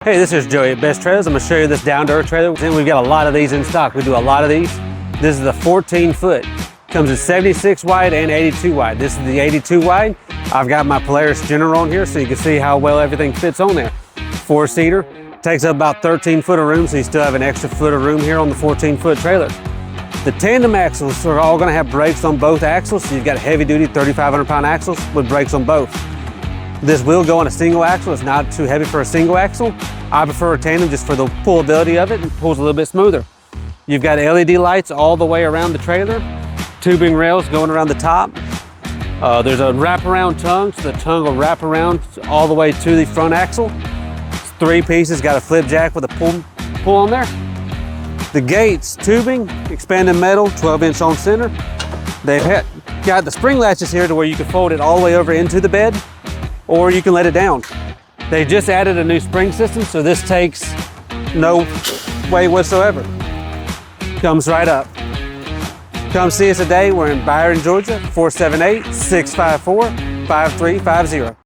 Hey, this is Joey at Best Trailers. I'm going to show you this down-to-earth trailer. And we've got a lot of these in stock. We do a lot of these. This is the 14-foot. Comes in 76 wide and 82 wide. This is the 82 wide. I've got my Polaris General on here so you can see how well everything fits on there. 4-seater. Takes up about 13 foot of room, so you still have an extra foot of room here on the 14-foot trailer. The tandem axles are all going to have brakes on both axles, so you've got heavy-duty 3,500-pound axles with brakes on both. This will go on a single axle. It's not too heavy for a single axle. I prefer a tandem just for the pullability of it. It pulls a little bit smoother. You've got LED lights all the way around the trailer, tubing rails going around the top. There's a wraparound tongue, so the tongue will wrap around all the way to the front axle. It's 3 pieces, got a flip jack with a pull on there. The gates, tubing, expanded metal, 12-inch on center. They've got the spring latches here to where you can fold it all the way over into the bed, or you can let it down. They just added a new spring system, so this takes no weight whatsoever. Comes right up. Come see us today. We're in Byron, Georgia, 478-654-5350.